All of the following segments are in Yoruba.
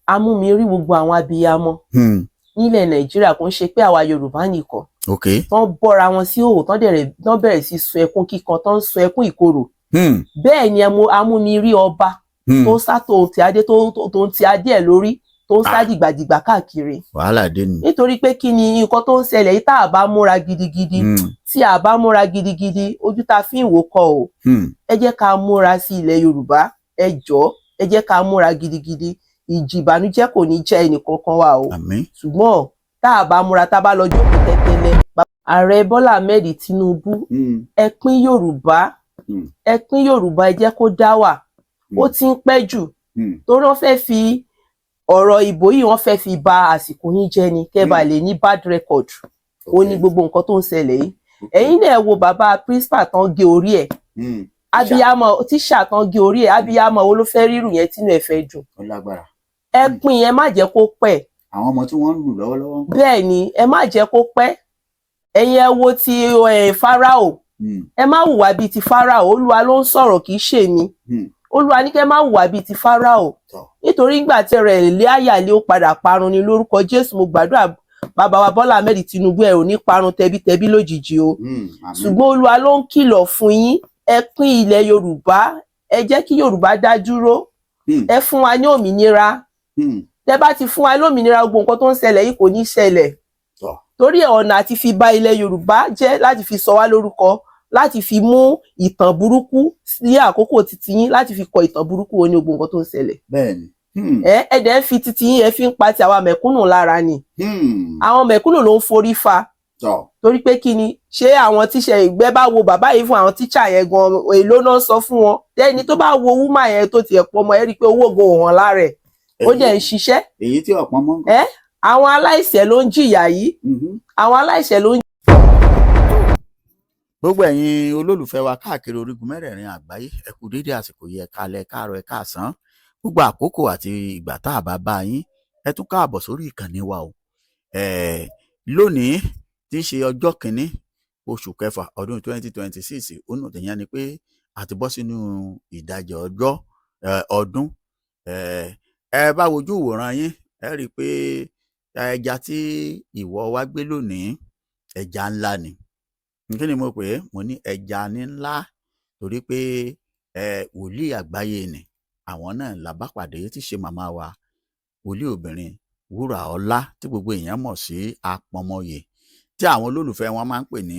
amúmi rí gbogbo àwọn abiyamọ nílẹ̀ Nàìjíríà, kò ń ṣe pé àwa Yorùbá nìkan tán bọ́ra wọn sí òwò tán bẹ̀rẹ̀ sí sun ẹkún kíkan, tán sun ẹkún ìkorò. Bẹ́ẹ̀ ni amúmi-rí ọba tó ń sá tòun ti adé ẹ̀ lórí, tó ń sá dìgbàdìgbà káàkiri. Wàhálà dé ni. Nítorí pé kí ni nǹkan tó ń ṣẹlẹ̀ yìí, tá a bá múra gidigidi, ojú tá fi ń wò kọ́ o. Ẹ jẹ́ ká múra sí ilẹ̀ Yorùbá, ẹ jọ̀ọ́ ẹ jẹ́ ká múra gidigidi. Ìjì ìbànújẹ́ kò ní jẹ́ ẹnìkankan wa o. Ṣùgbọ́n tá a bá múra, tá a bá lọ jókòó tẹ́tẹ́lẹ̀. Ààrẹ Bọ́lá Ahmed Tinubu, ẹ pín Yorùbá, ẹ jẹ́ kó dá wà. Ó ti ń pẹ́ jù, torí wọ́n fẹ́ fi ọ̀rọ̀ ìbò yìí wọ́n fẹ́ fi ba àsìkò yín jẹ́ ni, kẹ́ bá lè ní bad record. Ó ní gbogbo nǹkan tó ń ṣẹlẹ̀ yìí. Ẹ̀yin náà wo bàbá principal tán gé orí ẹ̀. Abiyamọ tíṣà tán gé orí ẹ̀, abiyamọ wo ló fẹ́ rírù yẹn tínú ẹ̀ fẹ́ dùn. Ẹ pín, ẹ má jẹ́ kó pẹ́. Àwọn ọmọ tí wọ́n ń lù lọ́wọ́lọ́wọ́. Bẹ́ẹ̀ ni, ẹ má jẹ́ kó pẹ́. Ẹ̀yin ẹ wo ti Fáráò. Ẹ má hùwà bíi ti Fáráò. Olúwa ló ń sọ̀rọ̀, kì í ṣe mi. Olúwa ní kẹ́ má hùwà bíi ti Fáráò. Nítorí ìgbà tí rẹ̀ lé àyàlé ó padà parun ni. Lórúkọ Jésù mo gbàdúrà bàbá wa Bọ́lá Ahmed Tinubu, ẹ ò ní parun tẹbítẹbí lójijì o. Ṣùgbọ́n Olúwa ló ń kìlọ̀ fún yín. Ẹ pín ilẹ̀ Yorùbá, ẹ jẹ́ kí Yorùbá dá dúró. Ẹ fún wa ní òmìnira. Tẹ́ bá ti fún wa lómìnira, gbogbo nǹkan tó ń ṣẹlẹ̀ yìí kò ní ṣẹlẹ̀. Torí ọ̀nà àti fi bà ilẹ̀ Yorùbá jẹ́, láti fi sọ wá lórúkọ, láti fi mú ìtàn burúkú sí àkókò titi yín, láti fi kọ ìtàn burúkú wo ni gbogbo nǹkan tó ń ṣẹlẹ̀. Bẹ́ẹ̀ni. Ẹ dẹ̀ ń fi titi yín, ẹ fi ń pa ti àwa mẹ̀kúnnù lára ni. Àwọn mẹ̀kúnnù ló ń forí fa. Torí pé kí ni, ṣé àwọn tíṣà ìgbẹ́ bá wo bàbá yìí fún àwọn tíṣà yẹn gan, èló náà sọ fún wọn. Tẹ́ni tó bá wo wúmà yẹn tó tiẹ̀ pọ̀ mọ́, ẹ rí i pé owó gan hàn lára ẹ̀. Ó dẹ̀ ń ṣiṣẹ́. Èyí tí ọ̀pọ̀ mọ́. Àwọn aláìṣẹ̀ ló ń jìyà yìí. Àwọn aláìṣẹ̀ ló ń. Gbogbo ẹ̀yin olólùfẹ́ wa káàkiri orígun mẹ́rẹ̀ẹ̀rin àgbáyé, ẹ kú dédé àsìkò yìí, ẹ káalẹ́, ẹ káàárọ̀, ẹ káàsán. Gbogbo àkókò àti ìgbà tá a bá bá yín, ẹ tún káàbọ̀ sórí ìkànnì wa o. Lónìí tí í ṣe ọjọ́ kìíní oṣù kẹfà ọdún 2026, òun tẹ̀yàn ni pé a ti bọ́ sínú ìdajì ọjọ́ ọdún. Ẹ bá wojú ìwòran yín, ẹ rí i pé ẹja tí ìwọ wa gbé lónìí, ẹja ńlá ni. Kí ni mo pè é? Mo ní ẹja ní ńlá, torí pé wòlíì àgbáyé ni àwọn náà làbápàdé, tí ṣe màmá wa wòlíì obìnrin Wúràọlá, tí gbogbo èèyàn mọ̀ sí Apọmọyè, tí àwọn olólùfẹ́ wọn máa ń pè ní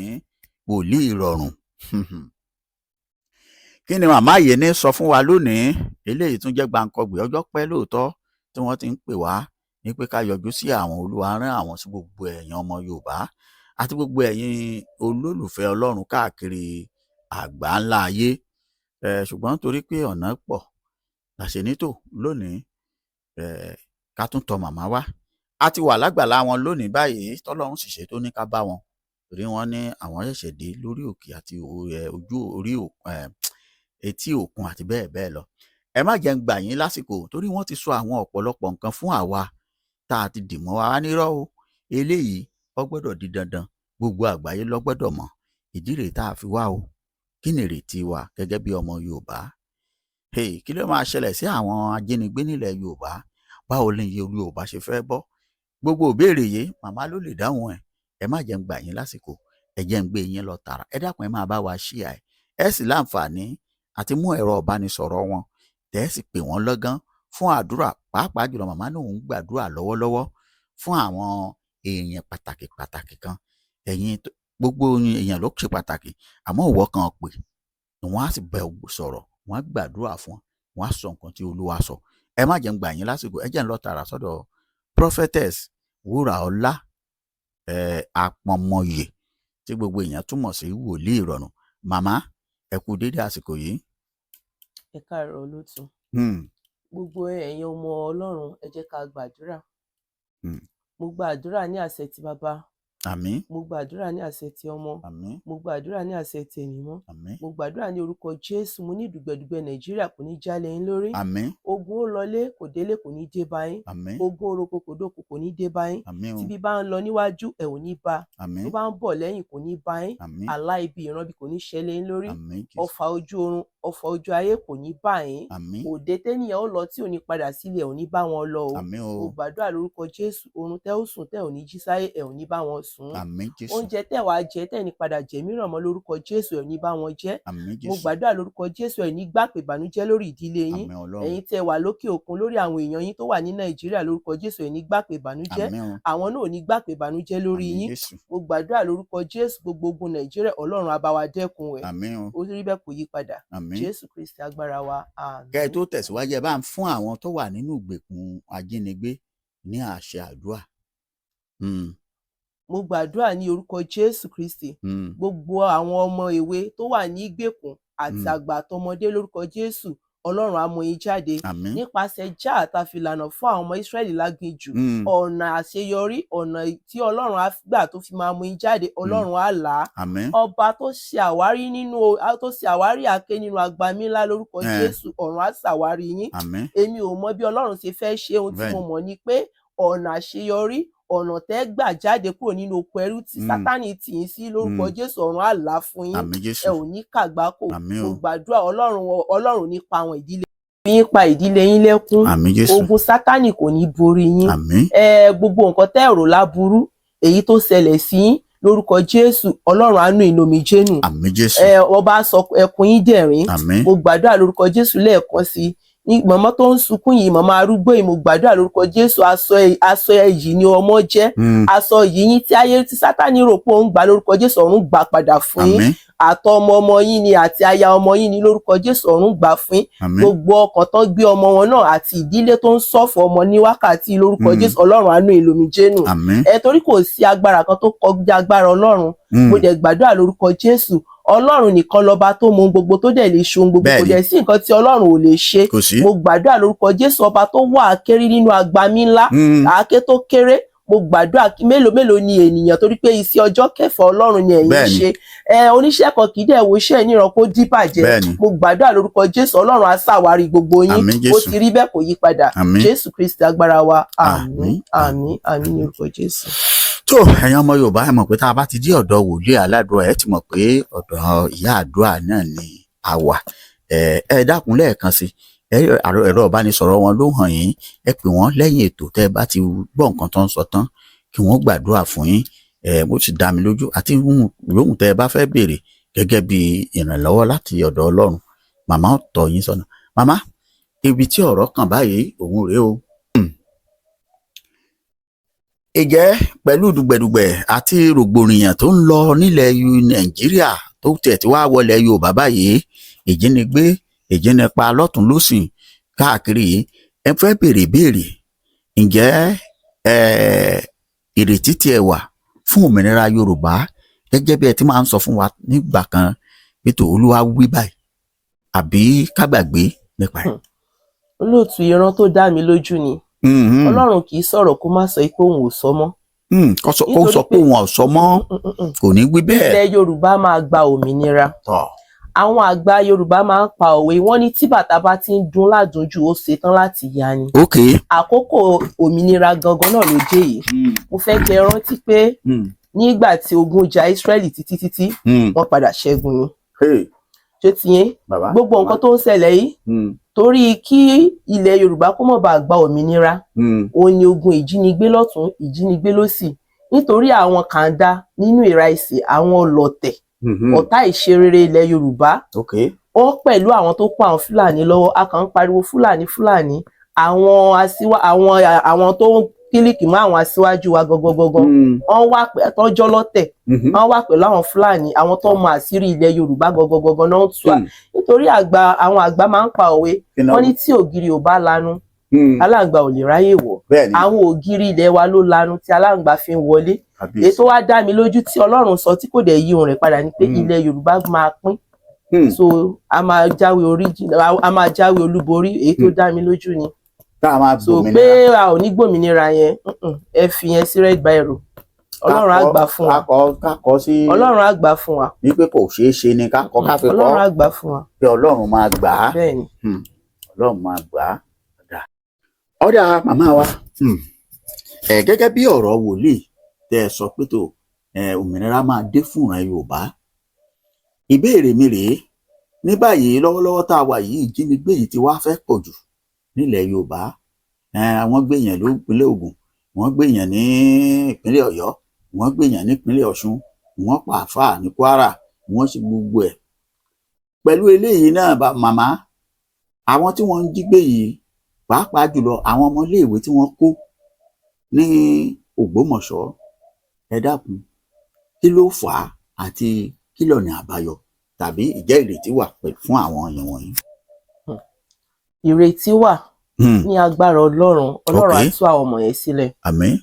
wòlíì ìrọ̀rùn. Kí ni màmá yìí ní sọ fún wa lónìí? Eléyìí tún jẹ́ gbàǹkọgbè, ọjọ́ pẹ́ lóòótọ́ tí wọ́n ti ń pè wá ní pé ká yọjú sí àwọn. Olúwa rán àwọn sí gbogbo ẹ̀yin ọmọ Yorùbá àti gbogbo ẹ̀yin olólùfẹ́ Ọlọ́run káàkiri àgbáńlá ayé. Ṣùgbọ́n torí pé ọ̀nà pọ̀ làṣẹ nítò lónìí, ká tún tọ màmá wá. A ti wà lágbàlá wọn lónìí báyìí, tọ́lọ́run sì ṣe tó ní ká bá wọn, torí wọ́n ní àwọn ṣẹ̀ṣẹ̀ dé lórí òkè àti ojú orí etí òkun àti bẹ́ẹ̀ bẹ́ẹ̀ lọ. Ẹ má jẹ́ ń gbà yín lásìkò, torí wọ́n ti sọ àwọn ọ̀pọ̀lọpọ̀ nǹkan fún àwa tá a ti dì mọ́ wa nírọ́ o. Eléyìí ó gbọ́dọ̀ di dandan, gbogbo àgbáyé ló gbọ́dọ̀ mọ̀. Ìdí rèé tá a fi wá o. Kí ni ìrètí wa gẹ́gẹ́ bí ọmọ Yorùbá? Kí ló máa ṣẹlẹ̀ sí àwọn ajínigbé nílẹ̀ Yorùbá? Báwo ni Yorùbá ṣe fẹ́ bọ́? Gbogbo ìbéèrè yìí màmá ló lè dáhùn ẹ̀. Ẹ má jẹ́ ń gbà yín lásìkò, ẹ jẹ́ ń gbé yín lọ tààrà. Ẹ dákun, ẹ máa bá wa share ẹ sì láǹfààní àti mú ẹ̀rọ ìbánisọ̀rọ̀ wọn, tẹ́ ẹ sì pè wọ́n lọ́gán fún àdúrà. Pàápàá jùlọ màmá náà ń gbàdúrà lọ́wọ́lọ́wọ́ fún àwọn èèyàn pàtàkì kan. Ẹ̀yin gbogbo èèyàn ló ṣe pàtàkì, àmọ́ ìwọ kan pè, wọ́n á sì bẹ sọ̀rọ̀, wọ́n á gbàdúrà fún, wọ́n á sọ nǹkan tí Olúwa sọ. Ẹ má jẹ́ ń gbà yín lásìkò, ẹ jẹ́ ń lọ tààrà sọ́dọ̀ Prophetess Wúràọlá Apọmọyè, tí gbogbo èèyàn túmọ̀ sí wòlíì ìrọ̀rùn. Màmá, ẹ kú dédé àsìkò yìí. Ẹ káàárọ̀ olóòtú. Gbogbo ẹ̀yin ọmọ Ọlọ́run, ẹ jẹ́ ká gbàdúrà. Mo gba àdúrà ní àṣẹ ti Bàbá, àmín, mo gbàdúrà ní àṣẹ ti ọmọ, àmín, mo gbàdúrà ní àṣẹ ti ẹ̀mí mímọ́, àmín, mo gbàdúrà ní orúkọ Jésù. Mo ní dùgbẹ̀dùgbẹ̀ Nàìjíríà kò ní jálẹ̀ yín lórí. àmín, Ogun ó lọlé kò délé kò ní dé bá yín. àmín, Ogun oroko kò dóko kò ní dé bá yín. àmín o, Tíbi bá ń lọ níwájú ẹ ò ní bá, àmín, tó bá ń bọ̀ lẹ́yìn kò ní bá yín. àmín, Àlá ibi ìran bí kò ní ṣẹlẹ̀ yín lórí. àmín, Jésù, Ọfà ojú oorun, ọfà ojú ayé kò ní bá yín. àmín, Òde ténìyàn ó lọ tí ò ní padà sílé ẹ ò ní bá wọn lọ o. àmín Mo o, gbàdúrà lórúkọ Jésù. Oorun tẹ́ ó sùn tẹ́ ò ní jí sáyé ẹ ò ní bá wọn sùn. àmín, Jésù, Oúnjẹ tẹ́ wàá jẹ tẹ́ ní padà jẹ mìíràn mọ́ lórúkọ Jésù ẹ ò ní bá wọn jẹ. àmín, Mo Jésù, gbàdúrà lórúkọ Jésù ẹ ní gbàpè ìbànújẹ́ lórí ìdílé yín. àmín Ọlọ́run, Ẹ̀yin tẹ́ wà lókè òkun lórí àwọn èèyàn yín tó wà ní Nàìjíríà lórúkọ Jésù ẹ ní gbàpè ìbànújẹ́. àmín o, Àwọn náà ò ní gbàpè ìbànújẹ́ lórí àmín yín. Jésù, Mo gbàdúrà lórúkọ Jésù gbogbo ogun Nàìjíríà Ọlọ́run á bá wa dẹ́kun ẹ̀. àmín o, Ó rí bẹ́ẹ̀ kò yí padà. àmín. Jésù Kristi agbára wa. Kẹ́ ẹ Àmín. tó tẹ̀síwájú ẹ bá ń fún àwọn tó wà nínú ìgbèkùn ajínigbé ní àṣẹ àdúrà. Mo gbàdúrà ní orúkọ Jésù Kristi. Gbogbo àwọn ọmọ èwe tó wà ní ìgbèkùn àti àgbà àtọmọdé lórúkọ Jésù Ọlọ́run á mú yín jáde. Àmín, Nípasẹ̀ Jáà tá fi lànà fún àwọn ọmọ Ísírẹ́lì láginjù. Ọ̀nà àṣeyọrí, ọ̀nà tí Ọlọ́run á gbà tó fi máa mú yín jáde, Ọlọ́run á là á. àmín, Ọba tó ṣe àwárí àáké nínú agbami ńlá lórúkọ Jésù, ọ̀run á ṣàwárí yín. àmín, Èmi ò mọ bí Ọlọ́run ṣe fẹ́ ṣe, ohun tí mo Bẹ́ẹ̀ni. mọ̀ ni pé ọ̀nà àṣeyọrí, ọ̀nà tẹ́ gbà jáde kúrò nínú oko ẹrú tí Sátánì tì yín sí lórúkọ Jésù, ọ̀run á là á fún yín. àmín Ẹ Jésù, ò ní kàgbákò. àmín Mo o, gbàdúrà Ọlọ́run ní pa àwọn ìdílé yín, pa ìdílé yín lẹ́kún. àmín Jésù, Ogun Sátánì kò ní borí yín. àmín, Gbogbo nǹkan tẹ́ ẹ rò láburú, èyí tó ṣẹlẹ̀ sí yín lórúkọ Jésù, Ọlọ́run á nù ìnomijé nù. àmín Jésù, Ọba sọ ẹkún yín dẹ̀rín. àmín, Mo gbàdúrà lórúkọ Jésù lẹ́ẹ̀kan sí ní mọ̀mọ́ tó ń sunkún yìí, mọ̀mọ́ arúgbó yìí, mo gbàdúrà lórúkọ Jésù, aṣọ ẹ̀yì ni ọmọ jẹ́. Aṣọ yìí yín tí Sátánì rò pé òun gbà lórúkọ Jésù, ọ̀run gbà padà fún yín. àmín, Àtọ ọmọ yín ni àti aya ọmọ yín ni lórúkọ Jésù, ọ̀run gbà fún yín. àmín, Gbogbo ọkàn tó gbé ọmọ wọn náà àti ìdílé tó ń ṣọ̀fọ̀ ọmọ ní wákàtí lórúkọ Jésù, Ọlọ́run á nù ìlòmíjé nù. àmín, Torí kò sí agbára kan tó kọjá agbára Ọlọ́run. Mo dẹ̀ gbàdúrà lórúkọ Jésù, Ọlọ́run nìkan lọba tó mọ ohun gbogbo tó dẹ̀ lè ṣe ohun gbogbo, kò Bẹ́ẹ̀ni. dẹ̀ sí nǹkan tí Ọlọ́run ò lè ṣe. kò sí, Mo gbàdúrà lórúkọ Jésù, ọba tó wà àkérí nínú agbami ńlá, àáké tó kéré. Mo gbàdúrà kí mélòó ni ènìyàn, torí pé iṣẹ́ ọjọ́ kẹfà Ọlọ́run ni ẹ̀yin Bẹ́ẹ̀ni. ṣe. Oníṣẹ́ kan kì í dẹ̀ wo iṣẹ́ níran kó díbàjẹ́. Bẹ́ẹ̀ni. Mo gbàdúrà lórúkọ Jésù, Ọlọ́run á ṣàwárí gbogbo yín. Àmín Ó Jésù, ti rí bẹ́ẹ̀ kò yí padà. àmín. Jésù Kristi agbára wa. Àmín. Àmín, àmín, àmín ní orúkọ Jésù. tó ẹ̀yin ọmọ Yorùbá ẹ mọ̀ pé tá a bá ti dé ọ̀dọ̀ wòlíì aládùúrà ẹ ti mọ̀ pé ọ̀dọ̀ ìyá àdúrà náà ni a wà. Ẹ dákun lẹ́ẹ̀kan sí ẹ̀rọ ìbánisọ̀rọ̀ wọn ló hàn yín, ẹ pè wọ́n lẹ́yìn ètò tẹ́ ẹ bá ti gbọ́ nǹkan tó ń sọ tán kí wọ́n gbàdúrà fún yín. Mo sì dá mi lójú àti lóhùn tẹ́ ẹ bá fẹ́ béèrè gẹ́gẹ́ bí ìrànlọ́wọ́ láti ọ̀dọ̀ Ọlọ́run, màmá ó tọ́ yín sọ́nà. Màmá, ibi tí ọ̀rọ̀ kàn báyìí òun rèé o. Ìjẹ́ pẹ̀lú dùgbẹ̀dùgbẹ̀ àti rògbòrìyàn tó ń lọ nílẹ̀ Nàìjíríà tó tẹ̀ tí wàá wọlé Yorùbá báyìí, ìjínigbé, ìjínipa lọ́tùn lósìn káàkiri yìí, ẹ fẹ́ béèrè ǹjẹ́ ìrètí tí ẹ wà fún òmìnira Yorùbá gẹ́gẹ́ bí ẹ ti máa ń sọ fún wa nígbà kan pé tó Olúwa wí báyìí àbí ká gbàgbé nípa ẹ̀. Olóòtú, ìran tó dá mi lójú ni. Ọlọ́run kì í sọ̀rọ̀ kó má sọ pé òun ò sọ mọ́. Kó sọ pé òun ò sọ mọ́, kò ní wí bẹ́ẹ̀. Ilẹ̀ Yorùbá máa gba òmìnira. Àwọn àgbà Yorùbá máa ń pa òwe, wọ́n ní tí bàtà bá ti ń dún ládùnjù ó ṣetán láti yá ni. Ok. Àkókò òmìnira gangan náà ló dé yìí. Mo fẹ́ kẹ́ ẹ rántí pé nígbà tí ogun jà Ísírẹ́lì títí wọ́n padà ṣẹ́gun ni. Ṣé ti yẹn? Gbogbo nǹkan tó ń ṣẹlẹ̀ yìí torí kí ilẹ̀ Yorùbá kó má bàa gba òmìnira, òun ni ogun ìjínigbé lọ́tún ìjínigbé lósì, nítorí àwọn kàńdá nínú ìra ìsìn, àwọn ọlọ̀tẹ̀, ọ̀tá ìṣerere ilẹ̀ Yorùbá. Ó pẹ̀lú àwọn tó kó àwọn Fúlàní lọ́wọ́, a kàn ń pariwo Fúlàní, àwọn tó ń kílíkì mọ́ àwọn aṣíwájú wa gangan, wọ́n wà tọ́jọ́ lọ́tẹ̀, wọ́n wà pẹ̀lú àwọn Fúlàní, àwọn tó mọ àṣírí ilẹ̀ Yorùbá gangan náà tù á. Nítorí àwọn àgbà máa ń pa òwe, wọ́n ní tí ògiri ò bá lanu, aláǹgbá ò lè ráyè wọ̀. Àwọn ògiri ilẹ̀ wa ló lanu tí aláǹgbá fi ń wọlé. Ètò wa dá mi lójú tí Ọlọ́run sọ tí kò dẹ̀ yí ohun rẹ̀ padà ni pé ilẹ̀ Yorùbá máa pín. So a máa jáwé olúborí, èyí tó dá mi lójú ni. So pé a ò ní gbòmìnira yẹn, ẹ fi yẹn sí red biro. Ọlọ́run á gbà fún wa. kákọ sí. Ọlọ́run á gbà fún wa. wípé kò ṣeé ṣe ni kákọ káfí kọ. Ọlọ́run á gbà fún wa. pé Ọlọ́run máa gbà á. Bẹ́ẹ̀ni. Ọlọ́run máa gbà á. ọ̀dà màmá wa gẹ́gẹ́ bí ọ̀rọ̀ wòlíì tẹ́ ẹ sọ pé tó òmìnira máa dé fún ìran Yorùbá. ìbéèrè mi rèé, ní báyìí lọ́wọ́lọ́wọ́ tá a wà yìí ìjínigbé yìí ti wá fẹ́ pọ̀ jù nílẹ̀ Yorùbá. wọ́n gbé èèyàn nípínlẹ̀ Ògùn, wọ́n gbé èèyàn ní ìpínlẹ̀ Ọ̀yọ́, wọ́n gbé èèyàn nípínlẹ̀ Ọ̀ṣun, wọ́n pa àfáà ní Kwara, wọ́n ṣe gbogbo ẹ̀. pẹ̀lú eléyìí náà màmá, àwọn tí wọ́n ń jí gbé yìí pàápàá jùlọ àwọn ọmọléèwé tí wọ́n kó ní Ògbómọ̀ṣọ́, ẹ dákun kí ló fà á àti kí lọ̀nà àbáyọ tàbí ìjẹ́ ìrètí wà fún àwọn èèyàn wọ̀nyí? Ìrètí wà ní agbára Ọlọ́run á tú àwọn ọmọ yẹn sílẹ̀. Àmín.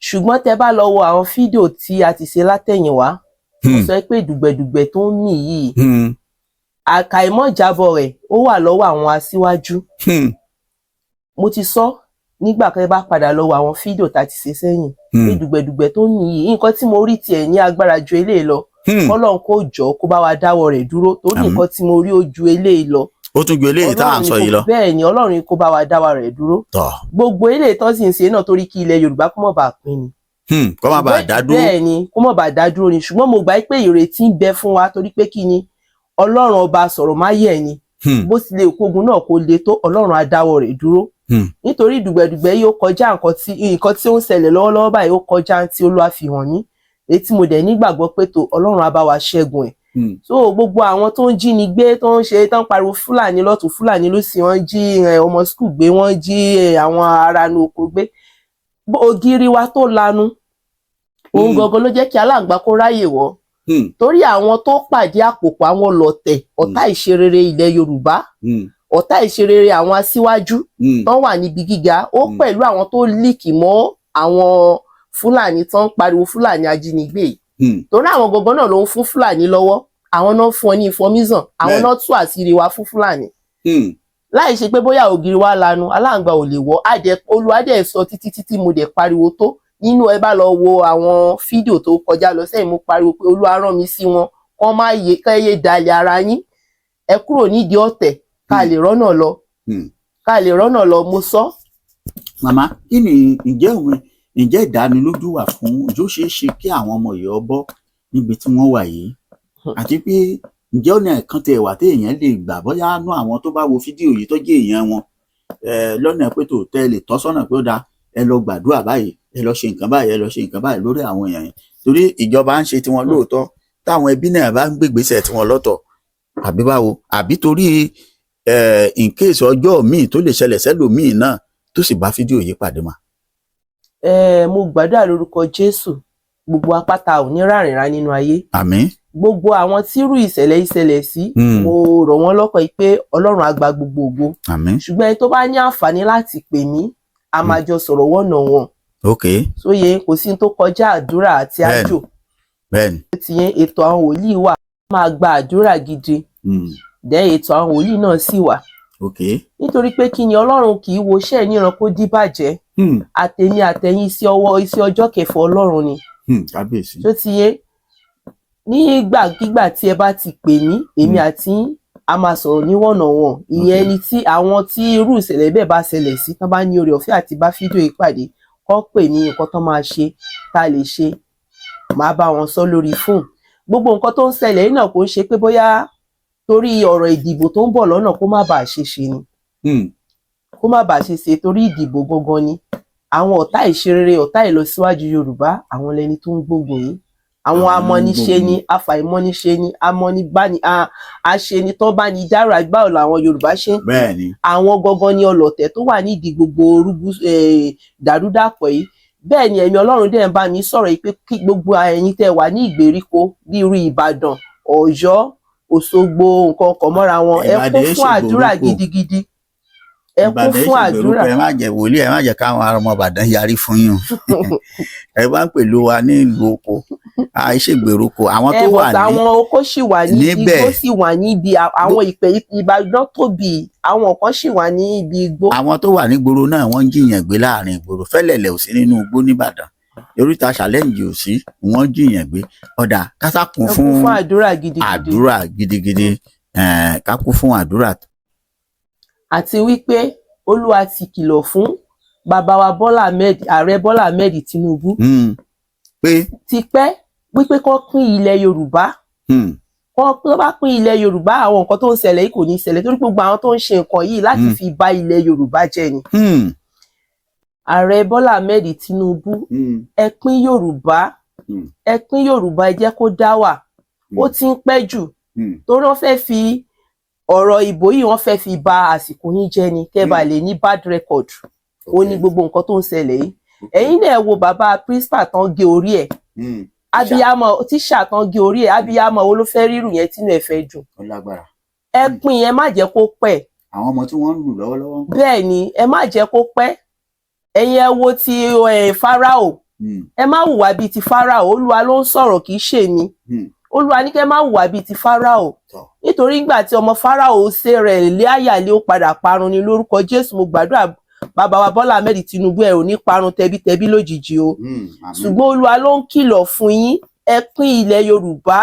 ṣùgbọ́n tẹ bá lọ wo àwọn fídíò tí a ti ṣe látẹ̀yìnwá, mo sọ pé dùgbẹ̀dùgbẹ̀ tó ń mì yìí àkàìmọ̀jábọ̀ rẹ̀ ó wà lọ́wọ́ àwọn aṣíwájú. mo ti sọ nígbà kan bá padà lọ wo àwọn fídíò tá a ti ṣe sẹ́yìn pé dùgbẹ̀dùgbẹ̀ tó ń mì yìí nǹkan tí mo rí tiẹ̀ ní agbára ju eléyìí lọ. Ọlọ́run kó jọ kó bá wa dáwọ́ rẹ̀ dúró, torí nǹkan tí mo rí ó ju eléyìí lọ. Ó tún ju eléyìí tá à ń sọ yìí lọ. Bẹ́ẹ̀ ni Ọlọ́run kó bá wa dáwọ́ rẹ̀ dúró. Gbogbo eléyìí tó sì ń ṣe náà torí kí ilẹ̀ Yorùbá kó má bàa pín ni. Kó má bàa dá dúró. Bẹ́ẹ̀ ni kó má bàa dá dúró ni, ṣùgbọ́n mo gbà pé ìrètí ń bẹ fún wa torí pé kí ni Ọlọ́run ọba sọ̀rọ̀ má yẹ̀ ni. Bó ti lè kógun náà kó le tó, Ọlọ́run á dáwọ́ rẹ̀ dúró. Nítorí dùgbẹ̀dùgbẹ̀ yìí ó kọjá nǹkan tí ó ń ṣẹlẹ̀ lọ́wọ́lọ́wọ́ báyìí, ó kọjá tí Olúwa fi hàn mí. Èyí tí mo dẹ̀ nígbàgbọ́ pé tó Ọlọ́run á bá wa ṣẹ́gun ẹ̀. So gbogbo àwọn tó ń jí ni gbé, tó ń ṣe, tó ń pariwo Fúlàní lọ́tùn Fúlàní lósì, wọ́n jí ọmọ skul gbé, wọ́n jí àwọn ará inú oko gbé. Ògiri wa tó lanu, òun gangan ló jẹ́ kí aláǹgbá kó ráyè wọ̀. Torí àwọn tó pàdé àpòpọ̀ àwọn lọ̀tẹ̀, ọ̀tá ìṣerere ilẹ̀ Yorùbá, ọ̀tá ìṣerere àwọn aṣíwájú tó wà níbi gíga, ó pẹ̀lú àwọn tó líkì mọ́ àwọn Fúlàní tó ń pariwo Fúlàní ajínigbé yìí. Torí àwọn gangan náà ló ń fún Fúlàní lọ́wọ́, àwọn náà fún ọ ní information, àwọn náà tú àṣírí wa fún Fúlàní. Láì ṣe pé bóyá ògiri wa lanu, aláǹgbá ò lè wọ̀. Olúwa dẹ̀ sọ títí mo dẹ̀ pariwo tó. Nínú ẹ bá lọ wo àwọn fídíò tó kọjá lọ sẹ́yìn, mo pariwo pé Olúwa rán mi sí wọn, kán má yé dalẹ̀ ara yín, ẹ kúrò nídìí ọ̀tẹ̀ ká lè rọ́nà lọ, mo sọ. Màmá, kí ni ǹjẹ́ ìdánilójú wà fún ìjó ṣeé ṣe kí àwọn ọmọ yìí bọ́ níbi tí wọ́n wà yìí? Àti pé ǹjẹ́ ọ̀nà kan tẹ̀ wà tí èèyàn lè gbà bóyá nú àwọn tó bá wo fídíò yìí tó jẹ́ èèyàn wọn lọ́nà pé tó tẹ́ lè tọ́sọ́nà pé ó dáa, ẹ lọ gbàdúrà báyìí, ẹ lọ ṣe nǹkan báyìí, ẹ lọ ṣe nǹkan báyìí lórí àwọn èèyàn yẹn. Torí ìjọba ń ṣe tiwọn lóòótọ́, táwọn ẹbí náà bá ń gbégbèsè tiwọn lọ́tọ̀, àbí báwo? Àbí torí in case ọjọ́ míì tó lè ṣẹlẹ̀ sẹ́lòmíì náà tó sì bá fídíò yìí pàdé mà. Mo gbàdúrà lórúkọ Jésù, gbogbo apáta ò ní rárìnrà nínú ayé. Àmín. Gbogbo àwọn tírú ìṣẹ̀lẹ̀ sí, mo rọ̀ wọ́n lọ́kàn pé Ọlọ́run á gba gbogbo ògo. Àmín. Ṣùgbọ́n ẹni tó bá ní àǹfààní láti pè mí, a máa jọ sọ̀rọ̀ one-on-one. Okay. Sóye kò sí tó kọjá àdúrà àti àjò. Bẹ́ẹ̀ni. Ti yẹn ètò àwọn wòlíì wà, máa gba àdúrà gidi. Dẹ̀ ètò àwọn wòlíì náà sì wà. Okay. Nítorí pé kí ni Ọlọ́run kì í wo iṣẹ́ níran kó díbàjẹ́. Àtẹ̀yìn iṣẹ́ ọjọ́ kẹfà Ọlọ́run ni. Kábíyèsí. Tó ti yé nígbàkigbà tí ẹ bá ti pè mí, èmi àti a máa sọ̀rọ̀ ní one-on-one. Ìyẹn ni tí àwọn tí irú ìṣẹ̀lẹ̀ bẹ́ẹ̀ bá ṣẹlẹ̀ sí, tán bá ní oore ọ̀fẹ́ àti bá fídíò ìpàdé, kọ́ pè ní nǹkan tán máa ṣe, tá a lè ṣe, máa bá wọn sọ lórí fóònù. Gbogbo nǹkan tó ń ṣẹlẹ̀ yìí náà kò ń ṣe pé bóyá torí ọ̀rọ̀ ìdìbò tó ń bọ̀ lọ́nà kó má bàa ṣe ni. Kó má bàa ṣe torí ìdìbò gangan ni. Àwọn ọ̀tá ìṣerere, ọ̀tá ìlọsíwájú Yorùbá, àwọn lẹni tó ń gbógun yìí. Àwọn amọ́niṣe ni, afàìmọ́niṣe ni, amọ́nibáni, aṣeni tán bá ní dára báwo làwọn Yorùbá ṣe ń pè. Bẹ́ẹ̀ni. Àwọn gangan ni ọlọ̀tẹ̀ tó wà nídìí gbogbo dàrúdàpọ̀ yìí. Bẹ́ẹ̀ ni ẹ̀mí Ọlọ́run dẹ̀ ń bá mi sọ̀rọ̀ yìí pé kí gbogbo ẹ̀yin tẹ́ wà ní ìgbèríko bí irú Ìbàdàn, Ọ̀yọ́, Òṣogbo, nǹkan kan mọ́ra wọn, ẹ kún fún àdúrà gidigidi. Ẹ kún fún àdúrà. Ẹ má jẹ́ wòlíì, ẹ má jẹ́ káwọn ará ọmọ Ìbàdàn yarí fún yín. Ẹ bá ń pèlú wa ní ìlú oko, àìṣègbèrúkọ, àwọn tó wà ní àwọn oko sì wà ní igbó, sì wà níbi àwọn Ìbàdàn tóbi, àwọn kan sì wà ní ibi igbó. Àwọn tó wà ní ìgboro náà wọ́n ń jiyàn gbé láàrin ìgboro, fẹ́lẹ̀lẹ̀ ò sí nínú igbó nìbàdàn. oríta challenge ò sí wọ́n jiyàn gbé ọ̀dà kásá kún fún àdúrà gidigidi ká kún fún àdúrà. àti wípé Olúwa ti kìlọ̀ fún bàbá wa ààrẹ Bọ́lá Ahmed Tinubu pé ti pẹ́ wípé kó pín ilẹ̀ Yorùbá tó bá pín ilẹ̀ Yorùbá àwọn nǹkan tó ń ṣẹlẹ̀ yìí kò ní ṣẹlẹ̀ torí gbogbo àwọn tó ń ṣe nǹkan yìí láti fi bà ilẹ̀ Yorùbá jẹ́ ni. ààrẹ Bọ́lá Ahmed Tinubu ẹ pín Yorùbá ẹ jẹ́ kó dá wà ó ti ń pẹ́ jù torí wọ́n fẹ́ fi ọ̀rọ̀ ìbò yìí wọ́n fẹ́ fi bà àsìkò yín jẹ́ ni kẹ́ bá lè ní bad record ó ní gbogbo nǹkan tó ń ṣẹlẹ̀ yìí ẹ̀yin náà wo bàbá principal tán gé orí ẹ̀ abiyamọ tíṣà tán gé orí ẹ̀ abiyamọ wo ló fẹ́ rírù yẹn tínú ẹ̀ fẹ́ dùn ẹ pín ẹ má jẹ́ kó pẹ́ àwọn ọmọ tí wọ́n ń lù lọ́wọ́lọ́wọ́ bẹ́ẹ̀ ni ẹ má jẹ́ kó pẹ́ ẹ̀yin ẹ wo ti Fáráò ẹ má hùwà bíi ti Fáráò Olúwa ló ń sọ̀rọ̀ kì í ṣe mi Olúwa ní kẹ́ má hùwà bíi ti Fáráò nítorí ìgbà tí ọmọ Fáráò ṣe rẹ̀ lé àyàlé ó padà parun ni lórúkọ Jésù mo gbàdúrà bàbá wa Bọ́lá Ahmed Tinubu ẹ ò ní parun tẹbítẹbí lójijì o ṣùgbọ́n Olúwa ló ń kìlọ̀ fún yín ẹ pín ilẹ̀ Yorùbá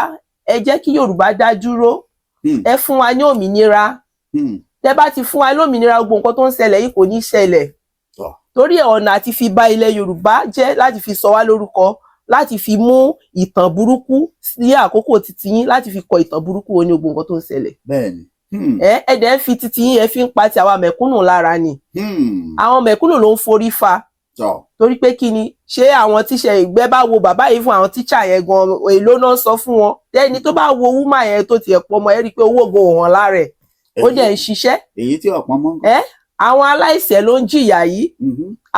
ẹ jẹ́ kí Yorùbá dá dúró ẹ fún wa ní òmìnira tẹ́ bá ti fún wa ní òmìnira gbogbo nǹkan tó ń ṣẹlẹ̀ yìí kò ní ṣẹlẹ̀ torí ọ̀nà àti fi bà ilẹ̀ Yorùbá jẹ́ láti fi sọ wá lórúkọ láti fi mú ìtàn burúkú sí àkókò títí yín láti fi kọ ìtàn burúkú wo ní gbogbo nǹkan tó ń ṣẹlẹ̀. bẹ́ẹ̀ni ẹ̀ẹ́dẹ̀ fi títí yín ẹ fi ń pa ti àwa mẹ̀kúnnù lára ni àwọn mẹ̀kúnnù ló ń forí fa torí pé kí ni ṣé àwọn tíṣà ìgbẹ́ bá wo bàbá yìí fún àwọn tíṣà yẹn gan èló náà sọ fún wọn ẹni tó bá wo wúmà yẹn tó tiẹ̀ pọ̀ mọ́ ẹ rí i pé owó ògo hàn lára ẹ̀ ó dẹ̀ ń ṣiṣẹ́. èyí tí ọ̀pọ̀ mọ́. àwọn aláìṣẹ̀ ló ń jìyà yìí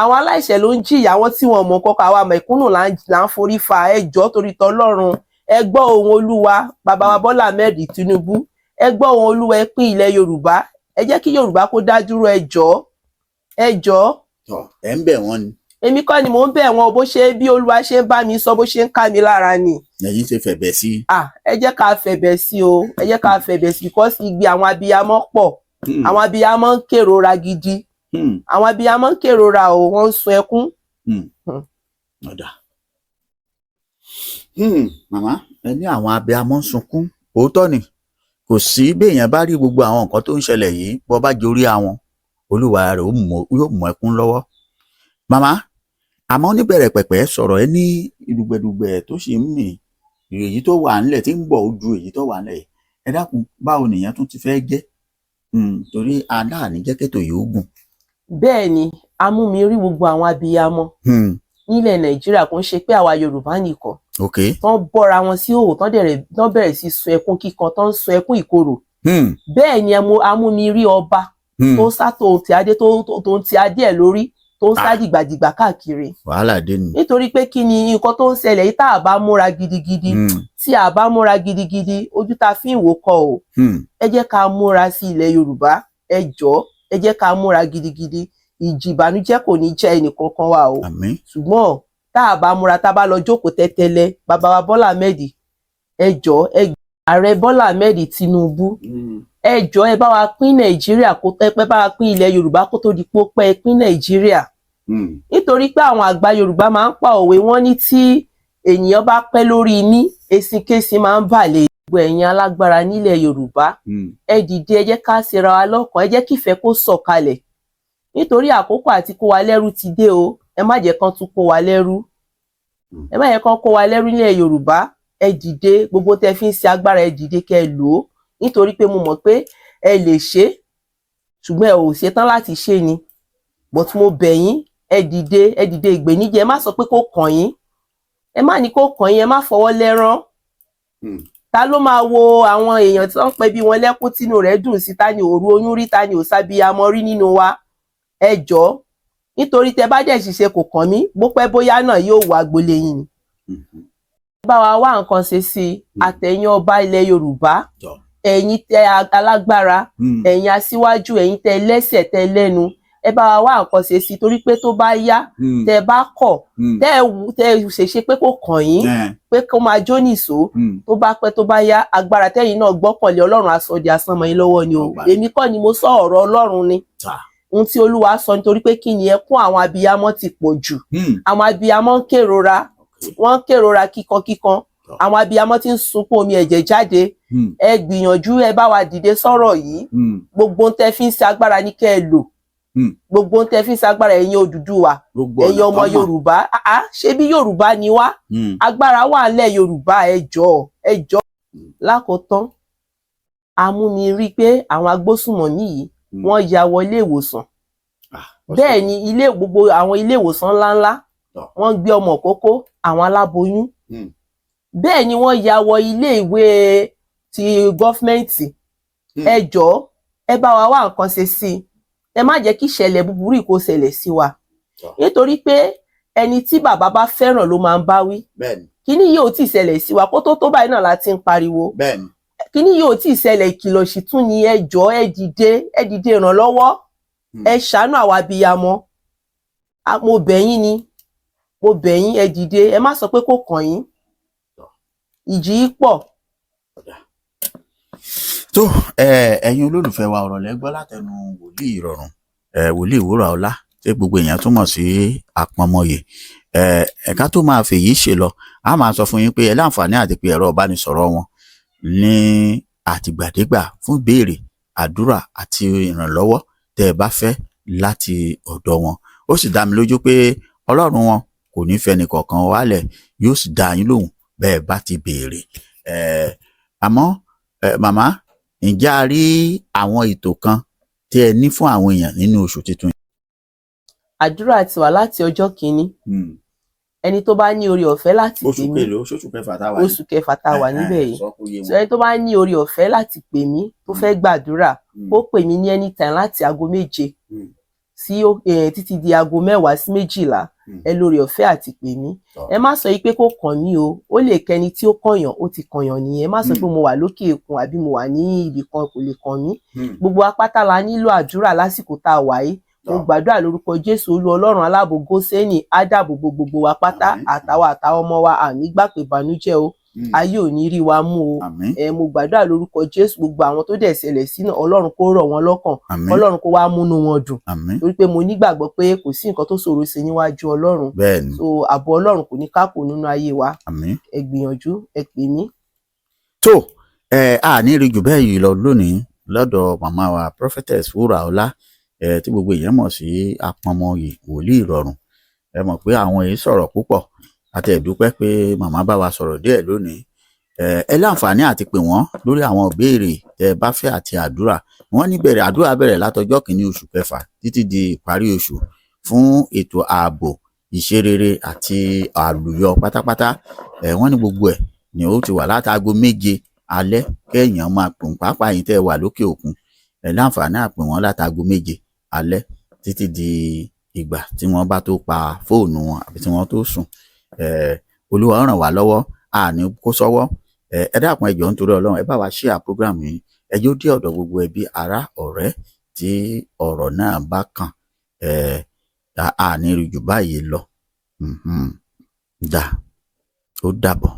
àwọn aláìṣẹ̀ ló ń jìyà àwọn tí wọ́n mọ̀ kọ́kọ́ àwa mẹ̀kúnnù là ń forí fa ẹjọ́ torí tọlọ́run ẹ gbọ́ ohùn Olúwa bàbá wa Bọ́lá Ahmed Tinubu ẹ gbọ́ ohùn Olúwa ẹ pín ilẹ̀ Yorùbá ẹ jẹ́ kí Yorùbá kó dá dúró ẹ jọ̀ọ́. ẹ ń bẹ̀ wọ́n ni. èmi kọ́ ni mò ń bẹ̀ wọ́n bó ṣe bí Olúwa ṣe ń bá mi sọ bó ṣe ń ká mi lára ni. ẹ̀yin ṣe fẹ̀bẹ̀ sí. ẹ jẹ́ ká fẹ̀bẹ̀ sí o ẹ jẹ́ ká fẹ̀bẹ̀ sí kọ́ sí gbé àwọn abiyamọ pọ̀ àwọn abiyamọ ń kérora gidi àwọn abiyamọ ń kérora o wọ́n ń sun ẹkún. màmá ẹ ní àwọn abiyamọ ń sunkún òótọ́ ni kò sí béèyàn bá rí gbogbo àwọn nǹkan tó ń ṣẹlẹ̀ yìí bọ́ bá jorí àwọn Olúwa rẹ̀ yóò mú ẹkún lọ́wọ́. màmá àmọ́ níbẹ̀rẹ̀ pẹ̀pẹ̀ sọ̀rọ̀ ẹ ní ìdùgbẹ̀dùgbẹ̀ tó sì ń mì èyí tó wà ńlẹ̀ tí ń bọ̀ ojú èyí tó wà ńlẹ̀ ẹ dákun báwo nìyẹn tún ti fẹ́ jẹ́ torí aláàní jẹ́ kẹ́tò yìí ó gùn. bẹ́ẹ̀ ni amúmi rí gbogbo àwọn abiyamọ nílẹ̀ Nàìjíríà kò ń ṣe pé àwa Yorùbá nìkan tán bọ́ra wọn sí òwò tán bẹ̀rẹ̀ sí sun ẹkún kíkan tán sun ẹkún ìkorò bẹ́ẹ̀ ni amúmi rí ọba tó ń sá tó ń ti adé ẹ̀ lórí tó ń sá dìgbàdìgbà káàkiri. wàhálà dé ni. nítorí pé kí ni nǹkan tó ń ṣẹlẹ̀ yìí tá a bá múra gidigidi tí a bá múra gidigidi ojú ta fi ń wò kọ o ẹ jẹ́ ká múra sí ilẹ̀ Yorùbá ẹ jọ̀ọ́ ẹ jẹ́ ká múra gidigidi ìjì ìbànújẹ́ kò ní jẹ́ ẹnìkankan wa o ṣùgbọ́n tá a bá múra tá a bá lọ jókòó tẹ́tẹ́lẹ́ bàbá wa Bọ́lá Ahmed ẹ jọ̀ọ́ ààrẹ Bọ́lá Ahmed Tinubu ẹ jọ̀ọ́ ẹ bá wa pín Nàìjíríà ẹ bá wa pín ilẹ̀ Yorùbá kó tó di pópẹ́ ẹ pín Nàìjíríà nítorí pé àwọn àgbà Yorùbá máa ń pa òwe wọ́n ní tí ènìyàn bá pẹ́ lórí ní eṣinkéṣin máa ń bà lé gbogbo ẹ̀yin alágbára nílẹ̀ Yorùbá ẹ dìde ẹ jẹ́ ká ṣera wa lọ́kàn ẹ jẹ́ kífẹ́ kó sọ̀kalẹ̀ nítorí àkókò àti kó wa lẹ́rú ti dé o ẹ má jẹ́ kán tún kó wa lẹ́rú ẹ má jẹ́ kán kó wa lẹ́rú nílẹ̀ Yorùbá ẹ dìde gbogbo tẹ́ fi ń ṣe agbára ẹ dìde kẹ́ ẹ lò ó nítorí pé mo mọ̀ pé ẹ lè ṣe ṣùgbọ́n ẹ ò ṣetán láti ṣe ni but mo bẹ̀ yín ẹ dìde ìgbéníjẹ ẹ má sọ pé kó kàn yín ẹ má ní kó kàn yín ẹ má fọwọ́ lẹ́rán ta ló máa wo àwọn èèyàn tí wọ́n ń pẹ́ bí wọn lẹ́kún tínú rẹ̀ dùn sí ta ni òru oyún rí ta ni òsábíyamọ rí nínú wa ẹ jọ̀ọ́ nítorí tẹ́ bá dẹ̀ ṣiṣẹ́ kò kàn mí bó pẹ́ bóyá náà yóò wá gbolé yín ni. bá wa wá nǹkan ṣe sí àtẹ̀yìn ọba ilẹ̀ Yorùbá ẹ̀yin tẹ́ alágbára ẹ̀yin aṣíwájú ẹ̀yin tẹ́ lẹ́sẹ̀ tẹ́ lẹ́nu ẹ bá wa wá nǹkan ṣe sí torí pé tó bá yá tẹ́ bá kọ̀ tẹ́ ṣèṣe pé kò kàn yín pé kó máa jó nìṣó tó bá pẹ́ tó bá yá agbára tẹ́yin náà gbọ́kànlé Ọlọ́run á sọ di asán mọ́ yín lọ́wọ́ ni o èmi kọ́ ni mo sọ ọ̀rọ̀ Ọlọ́run ni ohun tí Olúwa sọ nítorí pé kí ni ẹkún àwọn abiyamọ ti pọ̀ jù. Àwọn abiyamọ ń kérora, wọ́n ń kérora kíkankíkan. Àwọn abiyamọ ti ń sunkún omi ẹ̀jẹ̀ jáde. Ẹ gbìyànjú, ẹ bá wa dìde sọ̀rọ̀ yìí. Gbogbo ohun tẹ́ fi ń ṣe agbára ní kẹ́ ẹ lò. Gbogbo ohun tẹ́ fi ń ṣe agbára, ẹ̀yin Odùduwà, ẹ̀yin ọmọ Yorùbá. Ṣé bí Yorùbá ni wá? Agbára wà nílẹ̀ Yorùbá, ẹ jọ̀ọ́. Lákòótán, amúnirí pé àwọn agbésùmọ̀mí yìí wọ́n ya wọ ilé ìwòsàn. Bẹ́ẹ̀ ni gbogbo àwọn ilé ìwòsàn ńláńlá wọ́n gbé ọmọ kókó, àwọn aláboyún. Bẹ́ẹ̀ ni wọ́n ya wọ ilé ìwé ti gọ́fmẹ̀ntì. Ẹ jọ̀ọ́, ẹ bá wa wá nǹkan ṣe sí i. Ẹ má jẹ́ kí ìṣẹ̀lẹ̀ búburú kó ṣẹlẹ̀ sí wa. Nítorí pé ẹni tí bàbá bá fẹ́ràn ló máa ń bá wí. Kíní yìí ò tí ì ṣẹlẹ̀ sí wa, kó tó báyìí náà la ti ń pariwo. Kíní yìí ò tí ì ṣẹlẹ̀, ìkìlọ̀ sì tún ni. Ẹ jọ̀ọ́, ẹ dìde ìrànlọ́wọ́. Ẹ ṣàánú àwa abiyamọ. Mo bẹ̀ yín ni, mo bẹ̀ yín, ẹ dìde. Ẹ má sọ pé kò kàn yín. Ìjì yìí pọ̀. Tó ẹ̀yin olólùfẹ́ wa, ọ̀rọ̀ lẹ gbọ́ látẹnu wòlíì ìrọ̀rùn, wòlíì Wúràọlá, tí gbogbo èèyàn túmọ̀ sí Àpọ́nmọyè. Ẹ̀ka tó máa fèyí ṣe lọ, a máa sọ fún yín pé ẹ láǹfààní àti pé ẹ̀rọ ìbánisọ̀rọ̀ wọn ní àtìgbàdégbà fún ìbéèrè, àdúrà àti ìrànlọ́wọ́ tẹ́ ẹ bá fẹ́ láti ọ̀dọ̀ wọn. Ó sì dá mi lójú pé Ọlọ́run wọn kò ní fẹ́ ẹnìkọ̀ọ̀kan wálẹ̀, yóò sì dá yín lóhùn bẹ́ẹ̀ bá ti béèrè. Àmọ́ màmá, ǹjẹ́ a rí àwọn ètò kan tí ẹ ní fún àwọn èèyàn nínú oṣù tuntun yìí? Àdúrà ti wà láti ọjọ́ kìíní. Ẹni tó bá ní oore ọ̀fẹ́ láti pè mí. Oṣù kẹfà tá a wà ní. Oṣù kẹfà tá a wà níbẹ̀ yìí. Ẹni tó bá ní oore ọ̀fẹ́ láti pè mí, tó fẹ́ gbàdúrà, ó pè mí ní anytime láti aago 7 sí títí di aago 10 sí 12. Ẹ lóore ọ̀fẹ́ àti pè mí. Ẹ má sọ pé kò kàn mí o. Ó lè kẹni tí ó kànyàn, ó ti kànyàn nìyẹn. Ẹ má sọ pé mo wà lókè òkun àbí mo wà ní ibì kan, kò lè kàn mí. Gbogbo apáta la nílò àdúrà lásìkò tá a wà yìí. Mo gbàdúrà lórúkọ Jésù, Olú Ọlọ́run aláàbò Gósẹ́nì á dáàbò bo gbogbo wa pátá, àtàwọn ọmọ wa, àní gbà pé ìbànújẹ́ o. Ayé ò ní rí wa mú o. Mo gbàdúrà lórúkọ Jésù, gbogbo àwọn tó dẹ̀ ṣẹlẹ̀ sí náà, Ọlọ́run kó rọ̀ wọ́n lọ́kàn. Ọlọ́run kó wá múnú wọn dùn. Torí pé mo nígbàgbọ́ pé kò sí nǹkan tó ṣòro ṣe níwájú Ọlọ́run. So ààbò Ọlọ́run kò ní kákò nínú ayé wa. Ẹ gbìyànjú, ẹ pè mí. Tó a ní rí jù bẹ́ẹ̀ yìí lọ lónìí lọ́dọ̀ màmá wa Prophetess Wúràọlá, tí gbogbo èèyàn mọ̀ sí Àpọ́nmọyè, wòlíì ìrọ̀rùn. Ẹ mọ̀ pé àwọn èyí sọ̀rọ̀ púpọ̀, àti ẹ̀dúpẹ́ pé màmá bá wa sọ̀rọ̀ díẹ̀ lónìí. Ẹ láǹfààní àti pè wọ́n lórí àwọn ìbéèrè tẹ́ bá fẹ́ àti àdúrà. Wọ́n ní àdúrà bẹ̀rẹ̀ látọjọ́ kìíní oṣù kẹfà títí di ìparí oṣù fún ètò ààbò, ìṣerere àti àlùyọ pátápátá. Wọ́n ní gbogbo ẹ̀ ni ó ti wà látago 7 alẹ́ kéèyàn máa pè wọ́n, pàápàá yín tẹ́ wà lókè òkun. Ẹ láǹfààní àpè wọ́n látago 7 alẹ́ títí di ìgbà tí wọ́n bá tó pa fóònù wọn àbí tí wọ́n tó sùn. Olúwa ràn wá lọ́wọ́, àní kó sọ́wọ́. Ẹ dákun, ẹ jọ̀ọ́ nítorí Ọlọ́run, ẹ bá wa share program yìí. Ẹ jọ̀ọ́ dé ọ̀dọ̀ gbogbo ẹbí, ará, ọ̀rẹ́ tí ọ̀rọ̀ náà bá kàn. Àní rí jù báyìí lọ. Ó dàbọ̀.